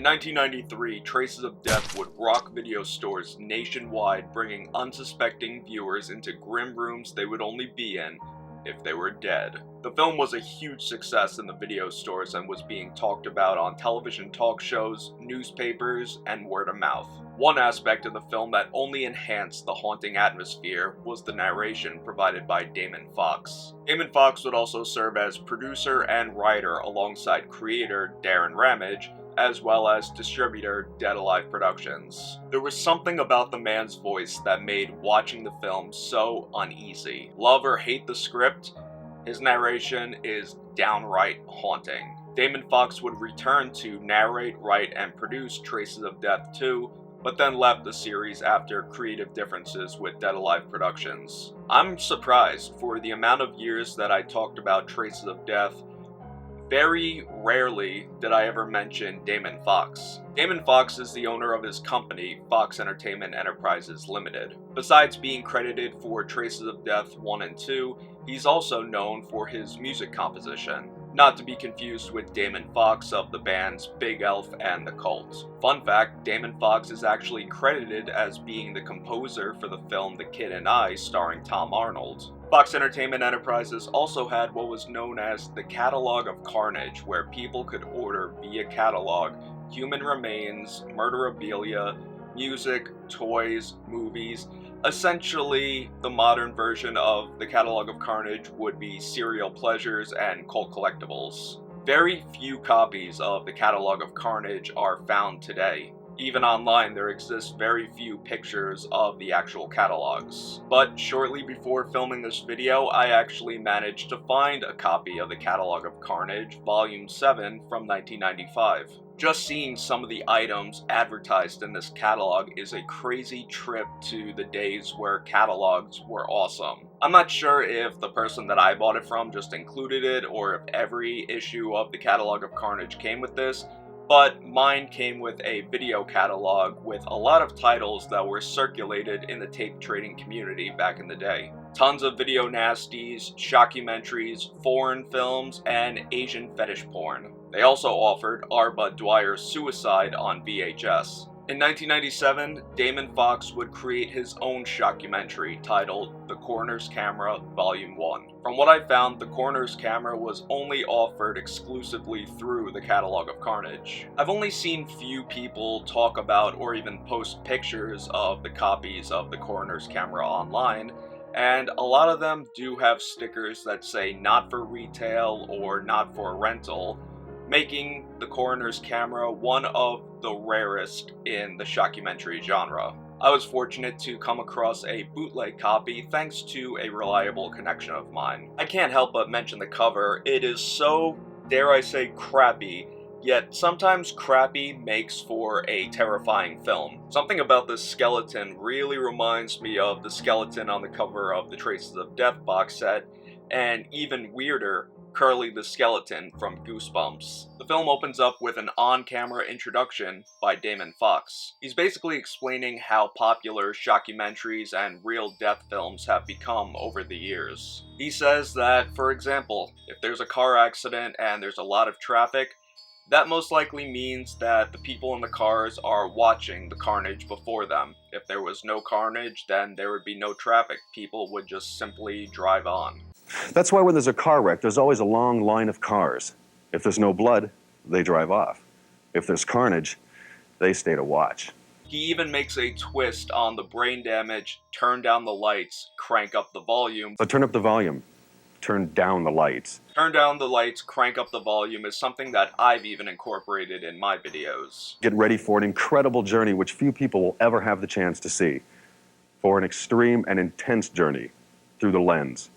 1993, Traces of Death would rock video stores nationwide, bringing unsuspecting viewers into grim rooms they would only be in if they were dead. The film was a huge success in the video stores and was being talked about on television talk shows, newspapers, and word of mouth. One aspect of the film that only enhanced the haunting atmosphere was the narration provided by Damon Fox. Damon Fox would also serve as producer and writer alongside creator Darrin Ramage, as well as distributor Dead Alive Productions. There was something about the man's voice that made watching the film so uneasy. Love or hate the script, his narration is downright haunting. Damon Fox would return to narrate, write, and produce Traces of Death 2, but then left the series after creative differences with Dead Alive Productions. I'm surprised. For the amount of years that I talked about Traces of Death, very rarely did I ever mention Damon Fox. Damon Fox is the owner of his company, Foxx Entertainment Enterprises Limited. Besides being credited for Traces of Death 1 and 2, he's also known for his music composition. Not to be confused with Damon Fox of the bands Big Elf and The Cult. Fun fact, Damon Fox is actually credited as being the composer for the film The Kid and I, starring Tom Arnold. Foxx Entertainment Enterprises also had what was known as the Catalog of Carnage, where people could order via catalog human remains, murderabilia, music, toys, movies. Essentially, the modern version of the Catalog of Carnage would be serial pleasures and cult collectibles. Very few copies of the Catalog of Carnage are found today. Even online, there exist very few pictures of the actual catalogs. But shortly before filming this video, I actually managed to find a copy of the Catalog of Carnage, Volume 7 from 1995. Just seeing some of the items advertised in this catalog is a crazy trip to the days where catalogs were awesome. I'm not sure if the person that I bought it from just included it, or if every issue of the Catalog of Carnage came with this, but mine came with a video catalog with a lot of titles that were circulated in the tape trading community back in the day. Tons of video nasties, shockumentaries, foreign films, and Asian fetish porn. They also offered R. Bud Dwyer's Suicide on VHS. In 1997, Damon Fox would create his own shockumentary titled The Coroner's Camera Volume 1. From what I found, The Coroner's Camera was only offered exclusively through the Catalog of Carnage. I've only seen few people talk about or even post pictures of the copies of The Coroner's Camera online, and a lot of them do have stickers that say not for retail or not for rental, making The Coroner's Camera one of the rarest in the shockumentary genre. I was fortunate to come across a bootleg copy thanks to a reliable connection of mine. I can't help but mention the cover. It is so, dare I say, crappy, yet sometimes crappy makes for a terrifying film. Something about this skeleton really reminds me of the skeleton on the cover of the Traces of Death box set, and even weirder, Curly the Skeleton from Goosebumps. The film opens up with an on-camera introduction by Damon Fox. He's basically explaining how popular shockumentaries and real death films have become over the years. He says that, for example, if there's a car accident and there's a lot of traffic, that most likely means that the people in the cars are watching the carnage before them. If there was no carnage, then there would be no traffic. People would just simply drive on. That's why when there's a car wreck, there's always a long line of cars. If there's no blood, they drive off. If there's carnage, they stay to watch. He even makes a twist on the brain damage, turn down the lights, crank up the volume. But turn up the volume. Turn down the lights. Turn down the lights, crank up the volume is something that I've even incorporated in my videos. Get ready for an incredible journey which few people will ever have the chance to see. For an extreme and intense journey through the lens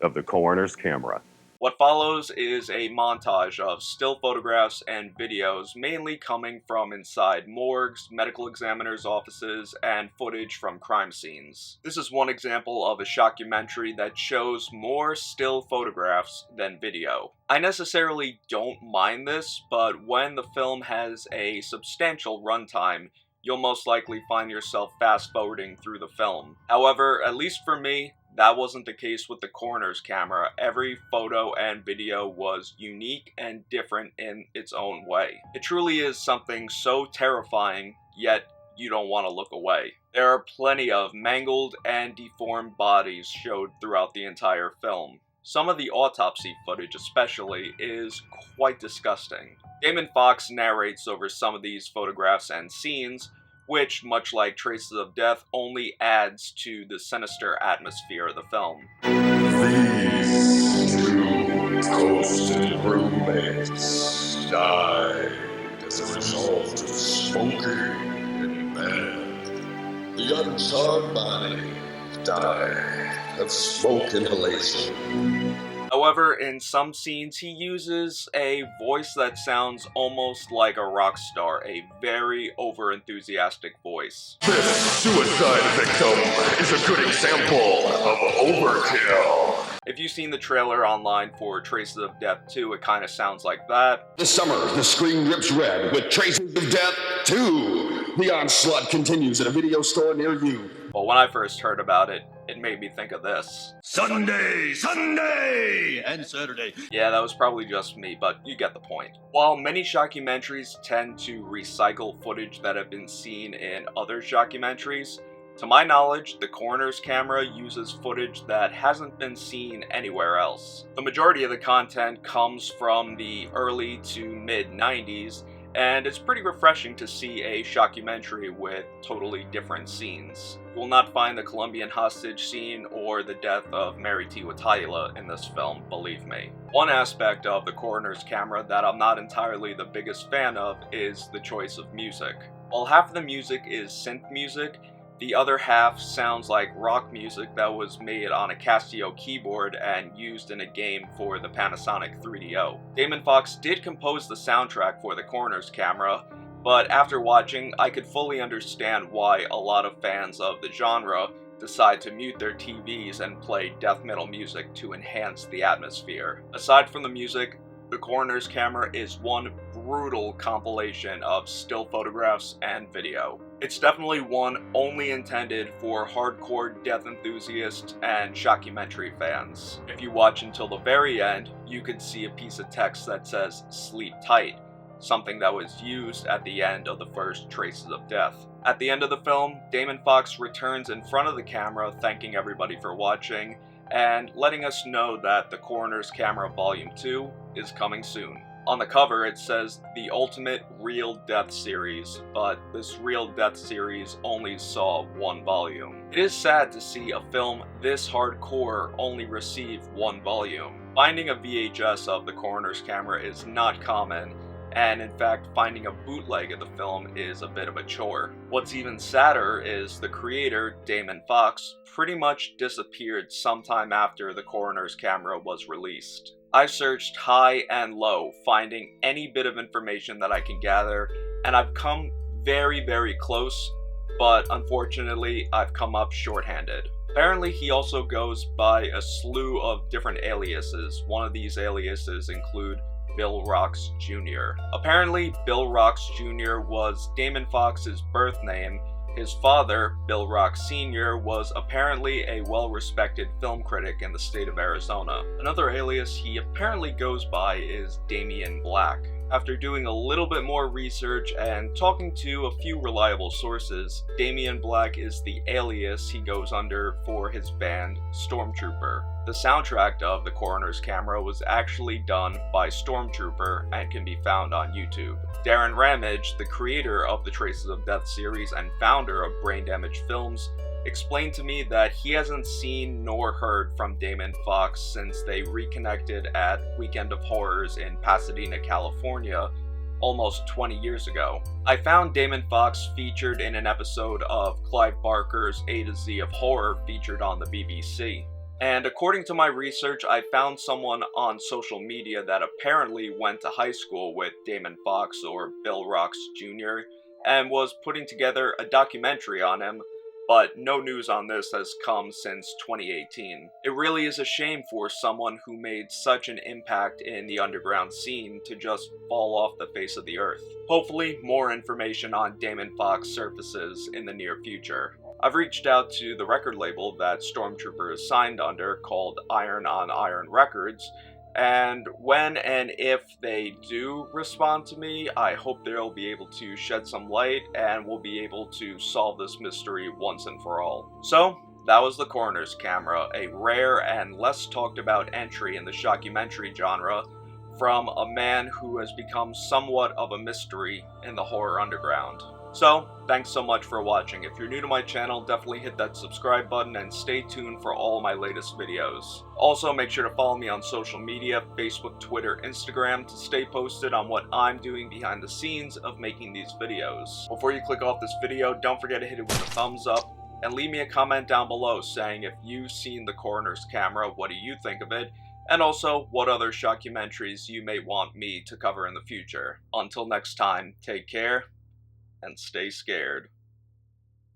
of the Coroner's Camera. What follows is a montage of still photographs and videos, mainly coming from inside morgues, medical examiners' offices, and footage from crime scenes. This is one example of a shockumentary that shows more still photographs than video. I necessarily don't mind this, but when the film has a substantial runtime, you'll most likely find yourself fast-forwarding through the film. However, at least for me, That wasn't the case with the coroner's camera. Every photo and video was unique and different in its own way. It truly is something so terrifying, yet you don't want to look away. There are plenty of mangled and deformed bodies showed throughout the entire film. Some of the autopsy footage especially is quite disgusting. Damon Fox narrates over some of these photographs and scenes, which, much like Traces of Death, only adds to the sinister atmosphere of the film. These two toasted roommates died as a result of smoking in bed. The uncharred body died of smoke inhalation. However, in some scenes, he uses a voice that sounds almost like a rock star, a very over-enthusiastic voice. This suicide victim is a good example of overkill. If you've seen the trailer online for Traces of Death 2, it kind of sounds like that. This summer, the screen rips red with Traces of Death 2. The onslaught continues at a video store near you. Well, when I first heard about it, it made me think of this. Sunday, and Saturday. Yeah, that was probably just me, but you get the point. While many shockumentaries tend to recycle footage that have been seen in other shockumentaries, to my knowledge, the coroner's camera uses footage that hasn't been seen anywhere else. The majority of the content comes from the early to mid-90s, and it's pretty refreshing to see a shockumentary with totally different scenes. You will not find the Colombian hostage scene or the death of Mary Tiwatayla in this film, believe me. One aspect of the coroner's camera that I'm not entirely the biggest fan of is the choice of music. While half of the music is synth music, the other half sounds like rock music that was made on a Casio keyboard and used in a game for the Panasonic 3DO. Damon Fox did compose the soundtrack for the coroner's camera, but after watching, I could fully understand why a lot of fans of the genre decide to mute their TVs and play death metal music to enhance the atmosphere. Aside from the music, the coroner's camera is one brutal compilation of still photographs and video. It's definitely one only intended for hardcore death enthusiasts and shockumentary fans. If you watch until the very end, you could see a piece of text that says "Sleep Tight," something that was used at the end of the first Traces of Death. At the end of the film, Damon Fox returns in front of the camera thanking everybody for watching, and letting us know that the Coroner's Camera Volume 2 is coming soon. On the cover it says The Ultimate Real Death Series, but this Real Death series only saw one volume. It is sad to see a film this hardcore only receive one volume. Finding a VHS of the Coroner's Camera is not common, and in fact finding a bootleg of the film is a bit of a chore. What's even sadder is the creator, Damon Fox, pretty much disappeared sometime after the Coroner's Camera was released. I've searched high and low, finding any bit of information that I can gather, and I've come very, very close, but unfortunately I've come up shorthanded. Apparently he also goes by a slew of different aliases. One of these aliases include Bill Rocks Jr. Apparently, Bill Rocks Jr. was Damon Fox's birth name. His father, Bill Rocks Sr., was apparently a well-respected film critic in the state of Arizona. Another alias he apparently goes by is Damien Black. After doing a little bit more research and talking to a few reliable sources, Damien Black is the alias he goes under for his band, Stormtrooper. The soundtrack of The Coroner's Camera was actually done by Stormtrooper and can be found on YouTube. Darrin Ramage, the creator of the Traces of Death series and founder of Brain Damage Films, explained to me that he hasn't seen nor heard from Damon Fox since they reconnected at Weekend of Horrors in Pasadena, California, almost 20 years ago. I found Damon Fox featured in an episode of Clive Barker's A to Z of Horror featured on the BBC. And according to my research, I found someone on social media that apparently went to high school with Damon Fox or Bill Rocks Jr. and was putting together a documentary on him, but no news on this has come since 2018. It really is a shame for someone who made such an impact in the underground scene to just fall off the face of the earth. Hopefully, more information on Damon Fox surfaces in the near future. I've reached out to the record label that Stormtrooper is signed under, called Iron on Iron Records, and when and if they do respond to me, I hope they'll be able to shed some light and we'll be able to solve this mystery once and for all. So, that was the Coroner's Camera, a rare and less talked about entry in the shockumentary genre from a man who has become somewhat of a mystery in the horror underground. So, thanks so much for watching. If you're new to my channel, definitely hit that subscribe button and stay tuned for all my latest videos. Also, make sure to follow me on social media, Facebook, Twitter, Instagram, to stay posted on what I'm doing behind the scenes of making these videos. Before you click off this video, don't forget to hit it with a thumbs up, and leave me a comment down below saying if you've seen the Coroner's Camera, what do you think of it, and also what other shockumentaries you may want me to cover in the future. Until next time, take care and stay scared.